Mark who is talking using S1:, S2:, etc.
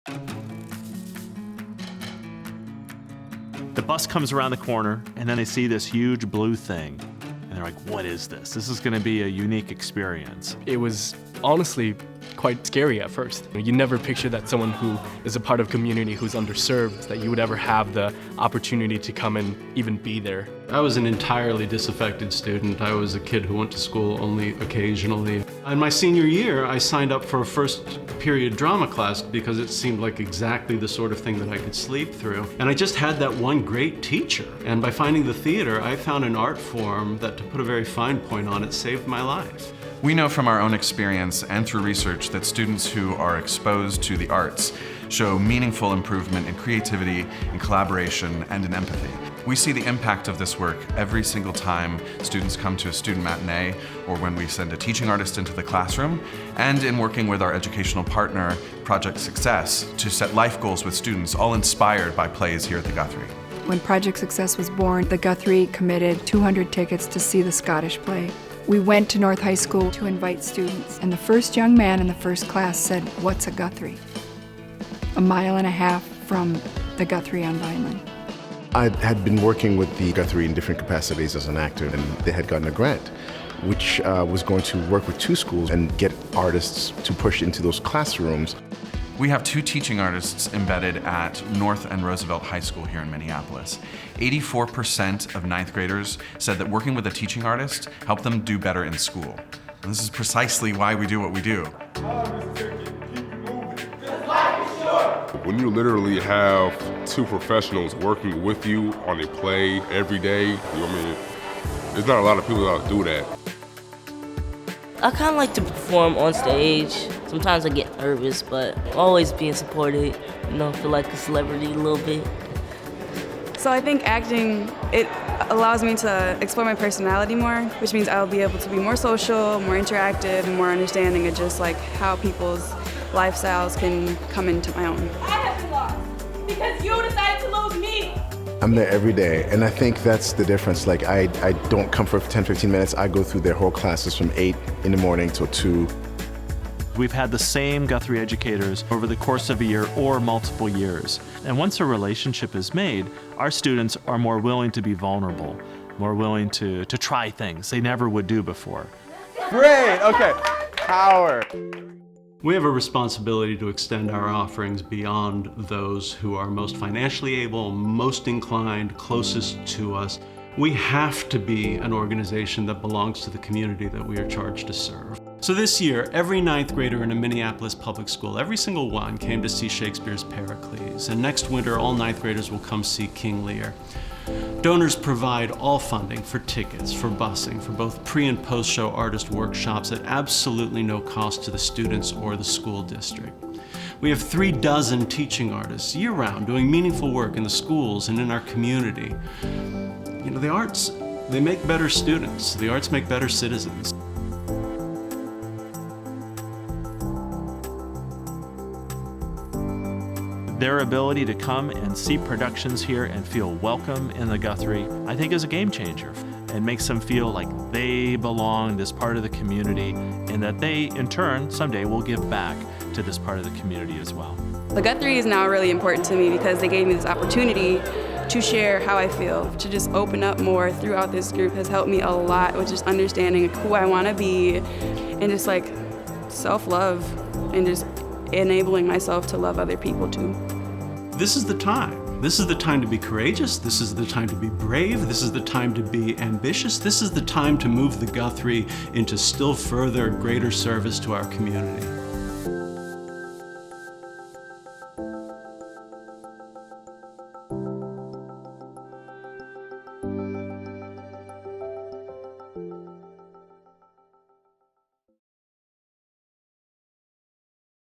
S1: The bus comes around the corner, and then they see this huge blue thing. And they're like, what is this? This is going to be a unique experience.
S2: It was honestly quite scary at first. You never picture that someone who is a part of a community who's underserved, that you would ever have the opportunity to come and even be there.
S3: I was an entirely disaffected student. I was a kid who went to school only occasionally. In my senior year, I signed up for a first period drama class because it seemed like exactly the sort of thing that I could sleep through. And I just had that one great teacher. And by finding the theater, I found an art form that, to put a very fine point on it, saved my life.
S4: We know from our own experience and through research that students who are exposed to the arts show meaningful improvement in creativity, in collaboration, and in empathy. We see the impact of this work every single time students come to a student matinee or when we send a teaching artist into the classroom, and in working with our educational partner, Project Success, to set life goals with students, all inspired by plays here at the Guthrie.
S5: When Project Success was born, the Guthrie committed 200 tickets to see the Scottish play. We went to North High School to invite students, and the first young man in the first class said, "What's a Guthrie?" A mile and a half from the Guthrie on Vineland.
S6: I had been working with the Guthrie in different capacities as an actor, and they had gotten a grant, which was going to work with 2 schools and get artists to push into those classrooms.
S4: We have 2 teaching artists embedded at North and Roosevelt High School here in Minneapolis. 84% of 9th graders said that working with a teaching artist helped them do better in school. And this is precisely why we do what we do.
S7: When you literally have 2 professionals working with you on a play every day, there's not a lot of people that do that.
S8: I kind of like to perform on stage. Sometimes I get nervous, but always being supported, feel like a celebrity a little bit.
S9: So I think acting, it allows me to explore my personality more, which means I'll be able to be more social, more interactive, and more understanding of just like how people's lifestyles can come into my own.
S10: I have been lost because you decided to lose me.
S6: I'm there every day, and I think that's the difference. Like, I don't come for 10, 15 minutes. I go through their whole classes from 8 in the morning till 2.
S1: We've had the same Guthrie educators over the course of a year or multiple years. And once a relationship is made, our students are more willing to be vulnerable, more willing to try things they never would do before.
S11: Great, okay, power.
S3: We have a responsibility to extend our offerings beyond those who are most financially able, most inclined, closest to us. We have to be an organization that belongs to the community that we are charged to serve. So this year, every 9th grader in a Minneapolis public school, every single one, came to see Shakespeare's Pericles. And next winter, all 9th graders will come see King Lear. Donors provide all funding for tickets, for busing, for both pre- and post-show artist workshops at absolutely no cost to the students or the school district. We have 36 teaching artists year-round doing meaningful work in the schools and in our community. The arts, they make better students. The arts make better citizens.
S1: Their ability to come and see productions here and feel welcome in the Guthrie, I think, is a game changer and makes them feel like they belong, this part of the community, and that they, in turn, someday will give back to this part of the community as well.
S9: The Guthrie is now really important to me because they gave me this opportunity to share how I feel, to just open up more throughout this group has helped me a lot with just understanding who I want to be and just like self-love and just enabling myself to love other people too.
S3: This is the time. This is the time to be courageous. This is the time to be brave. This is the time to be ambitious. This is the time to move the Guthrie into still further, greater service to our community.